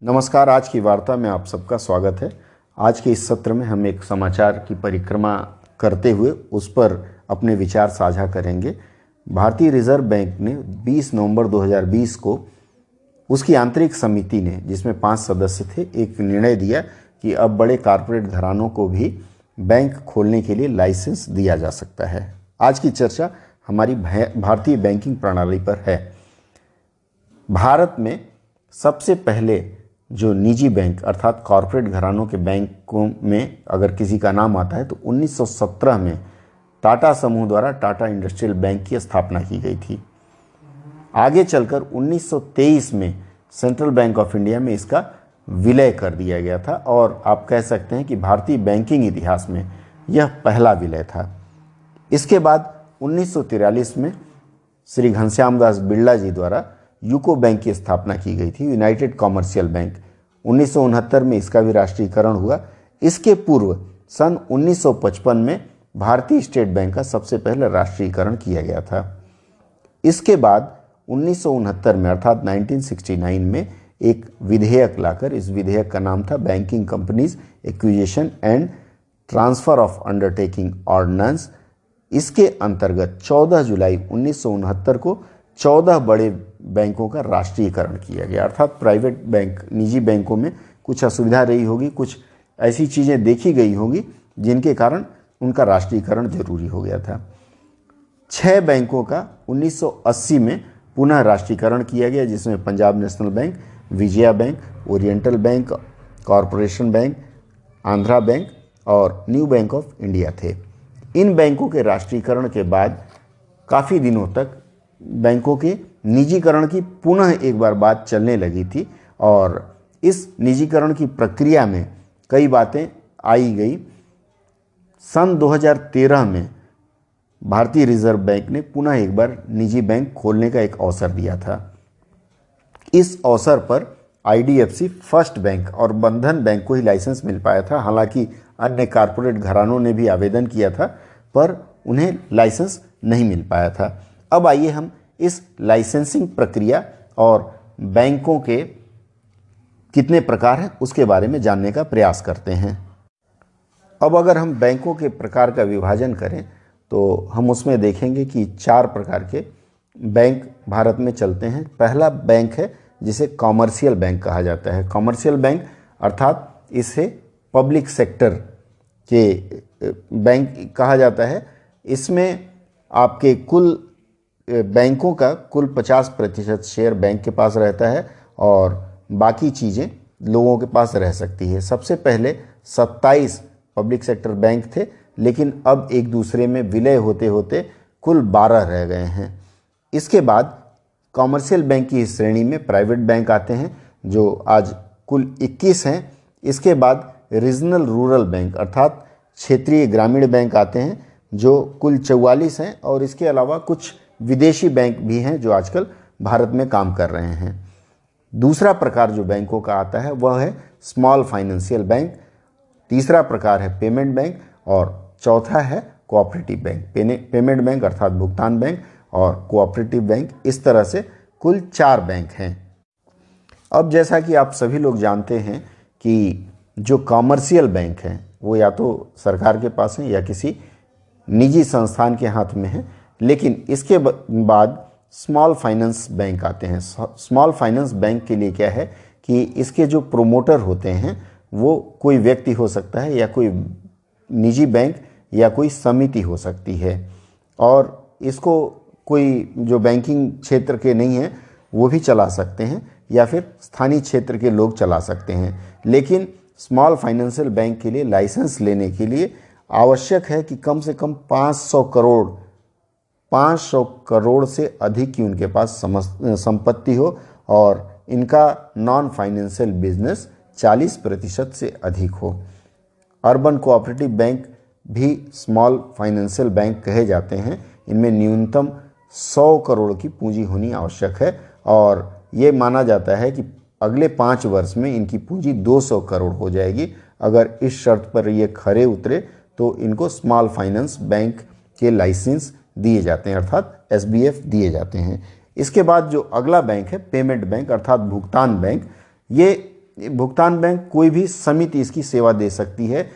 नमस्कार। आज की वार्ता में आप सबका स्वागत है। आज के इस सत्र में हम एक समाचार की परिक्रमा करते हुए उस पर अपने विचार साझा करेंगे। भारतीय रिजर्व बैंक ने 20 नवंबर 2020 को उसकी आंतरिक समिति ने, जिसमें 5 सदस्य थे, एक निर्णय दिया कि अब बड़े कॉरपोरेट घरानों को भी बैंक खोलने के लिए लाइसेंस दिया जा सकता है। आज की चर्चा हमारी भारतीय बैंकिंग प्रणाली पर है। भारत में सबसे पहले जो निजी बैंक अर्थात कॉरपोरेट घरानों के बैंकों में अगर किसी का नाम आता है तो 1917 में टाटा समूह द्वारा टाटा इंडस्ट्रियल बैंक की स्थापना की गई थी। आगे चलकर 1923 में सेंट्रल बैंक ऑफ इंडिया में इसका विलय कर दिया गया था और आप कह सकते हैं कि भारतीय बैंकिंग इतिहास में यह पहला विलय था। इसके बाद 1943 में श्री घनश्याम दास बिरला जी द्वारा यूको बैंक की स्थापना की गई थी, यूनाइटेड कॉमर्शियल बैंक। 1969 में इसका भी राष्ट्रीयकरण हुआ। इसके पूर्व सन 1955 में भारतीय स्टेट बैंक का सबसे पहले राष्ट्रीयकरण किया गया था। इसके बाद 1969 में अर्थात 1969 में एक विधेयक लाकर, इस विधेयक का नाम था banking companies acquisition and transfer of undertaking ordinance. इसके अंतर्गत 14 जुलाई 1969 को 14 बड़े बैंकों का राष्ट्रीयकरण किया गया। अर्थात प्राइवेट बैंक, निजी बैंकों में कुछ असुविधा रही होगी, कुछ ऐसी चीज़ें देखी गई होंगी जिनके कारण उनका राष्ट्रीयकरण जरूरी हो गया था। 6 बैंकों का 1980 में पुनः राष्ट्रीयकरण किया गया, जिसमें Punjab national bank, Vijaya bank, oriental bank, corporation bank, Andhra bank और न्यू बैंक ऑफ इंडिया थे। इन बैंकों के राष्ट्रीयकरण के बाद काफ़ी दिनों तक बैंकों के निजीकरण की पुनः एक बार बात चलने लगी थी और इस निजीकरण की प्रक्रिया में कई बातें आई गई। सन 2013 में भारतीय रिजर्व बैंक ने पुनः एक बार निजी बैंक खोलने का एक अवसर दिया था। इस अवसर पर आईडीएफसी फर्स्ट बैंक और बंधन बैंक को ही लाइसेंस मिल पाया था। हालांकि अन्य कॉरपोरेट घरानों ने भी आवेदन किया था पर उन्हें लाइसेंस नहीं मिल पाया था। अब आइए हम इस लाइसेंसिंग प्रक्रिया और बैंकों के कितने प्रकार हैं उसके बारे में जानने का प्रयास करते हैं। अब अगर हम बैंकों के प्रकार का विभाजन करें तो हम उसमें देखेंगे कि 4 प्रकार के बैंक भारत में चलते हैं। पहला बैंक है जिसे कॉमर्शियल बैंक कहा जाता है। कॉमर्शियल बैंक अर्थात इसे पब्लिक सेक्टर के बैंक कहा जाता है। इसमें आपके कुल बैंकों का कुल 50% शेयर बैंक के पास रहता है और बाकी चीज़ें लोगों के पास रह सकती है। सबसे पहले 27 पब्लिक सेक्टर बैंक थे, लेकिन अब एक दूसरे में विलय होते होते कुल 12 रह गए हैं। इसके बाद कॉमर्शियल बैंक की श्रेणी में प्राइवेट बैंक आते हैं जो आज कुल 21 हैं। इसके बाद रीजनल रूरल बैंक अर्थात क्षेत्रीय ग्रामीण बैंक आते हैं जो कुल 44 हैं और इसके अलावा कुछ विदेशी बैंक भी हैं जो आजकल भारत में काम कर रहे हैं। दूसरा प्रकार जो बैंकों का आता है वह है स्मॉल फाइनेंशियल बैंक। तीसरा प्रकार है पेमेंट बैंक और चौथा है कोऑपरेटिव बैंक। पेमेंट बैंक अर्थात भुगतान बैंक और कोऑपरेटिव बैंक, इस तरह से कुल 4 बैंक हैं। अब जैसा कि आप सभी लोग जानते हैं कि जो कॉमर्शियल बैंक हैं वो या तो सरकार के पास हैं या किसी निजी संस्थान के हाथ में है, लेकिन इसके बाद स्मॉल फाइनेंस बैंक आते हैं। स्मॉल फाइनेंस बैंक के लिए क्या है कि इसके जो प्रोमोटर होते हैं वो कोई व्यक्ति हो सकता है या कोई निजी बैंक या कोई समिति हो सकती है और इसको कोई जो बैंकिंग क्षेत्र के नहीं हैं वो भी चला सकते हैं या फिर स्थानीय क्षेत्र के लोग चला सकते हैं। लेकिन स्मॉल फाइनेंशियल बैंक के लिए लाइसेंस लेने के लिए आवश्यक है कि कम से कम 500 करोड़ से अधिक की उनके पास संपत्ति हो और इनका नॉन फाइनेंशियल बिजनेस 40% से अधिक हो। अर्बन कोऑपरेटिव बैंक भी स्मॉल फाइनेंशियल बैंक कहे जाते हैं। इनमें न्यूनतम 100 करोड़ की पूंजी होनी आवश्यक है और ये माना जाता है कि अगले 5 वर्ष में इनकी पूंजी 200 करोड़ हो जाएगी। अगर इस शर्त पर ये खरे उतरे तो इनको स्मॉल फाइनेंस बैंक के लाइसेंस दिए जाते हैं अर्थात एसबीएफ दिए जाते हैं। इसके बाद जो अगला बैंक है पेमेंट बैंक अर्थात भुगतान बैंक, ये भुगतान बैंक कोई भी समिति इसकी सेवा दे सकती है,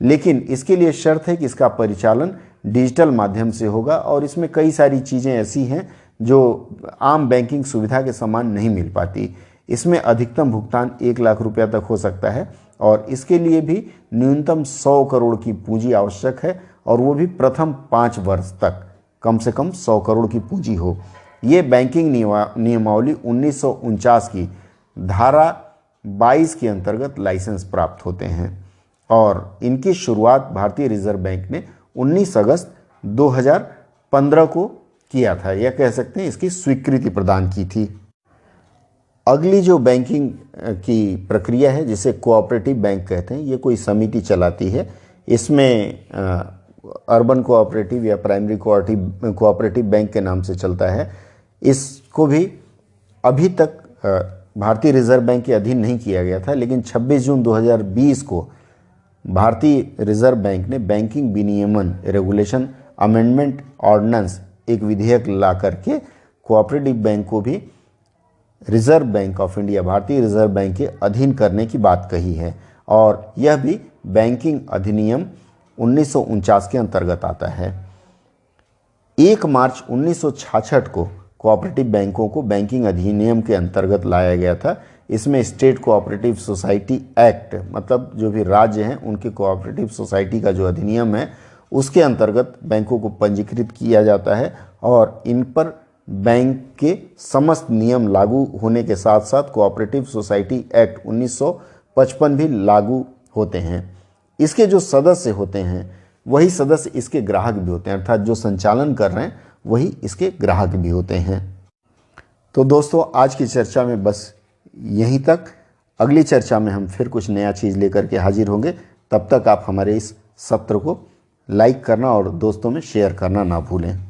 लेकिन इसके लिए शर्त है कि इसका परिचालन डिजिटल माध्यम से होगा और इसमें कई सारी चीज़ें ऐसी हैं जो आम बैंकिंग सुविधा के समान नहीं मिल पाती। इसमें अधिकतम भुगतान 1 लाख रुपया तक हो सकता है और इसके लिए भी न्यूनतम 100 करोड़ की पूंजी आवश्यक है और वो भी प्रथम 5 वर्ष तक कम से कम 100 करोड़ की पूंजी हो। ये बैंकिंग नियमावली 1949 की धारा 22 के अंतर्गत लाइसेंस प्राप्त होते हैं और इनकी शुरुआत भारतीय रिजर्व बैंक ने 19 अगस्त 2015 को किया था, या कह सकते हैं इसकी स्वीकृति प्रदान की थी। अगली जो बैंकिंग की प्रक्रिया है जिसे कोऑपरेटिव बैंक कहते हैं, ये कोई समिति चलाती है। इसमें अर्बन कोऑपरेटिव या प्राइमरी कोऑपरेटिव बैंक के नाम से चलता है। इसको भी अभी तक भारतीय रिजर्व बैंक के अधीन नहीं किया गया था, लेकिन 26 जून 2020 को भारतीय रिजर्व बैंक ने बैंकिंग विनियमन रेगुलेशन अमेंडमेंट ऑर्डिनेंस एक विधेयक ला करके कोऑपरेटिव बैंक को भी रिजर्व बैंक ऑफ इंडिया, भारतीय रिजर्व बैंक के अधीन करने की बात कही है और यह भी बैंकिंग अधिनियम 1949 के अंतर्गत आता है। 1 मार्च 1966 को कोऑपरेटिव बैंकों को बैंकिंग अधिनियम के अंतर्गत लाया गया था। इसमें स्टेट कोऑपरेटिव सोसाइटी एक्ट, मतलब जो भी राज्य हैं उनके कोऑपरेटिव सोसाइटी का जो अधिनियम है उसके अंतर्गत बैंकों को पंजीकृत किया जाता है और इन पर बैंक के समस्त नियम लागू होने के साथ साथ कोऑपरेटिव सोसाइटी एक्ट 1955 भी लागू होते हैं। इसके जो सदस्य होते हैं वही सदस्य इसके ग्राहक भी होते हैं, अर्थात जो संचालन कर रहे हैं वही इसके ग्राहक भी होते हैं। तो दोस्तों, आज की चर्चा में बस यहीं तक। अगली चर्चा में हम फिर कुछ नया चीज़ लेकर के हाजिर होंगे। तब तक आप हमारे इस सत्र को लाइक करना और दोस्तों में शेयर करना ना भूलें।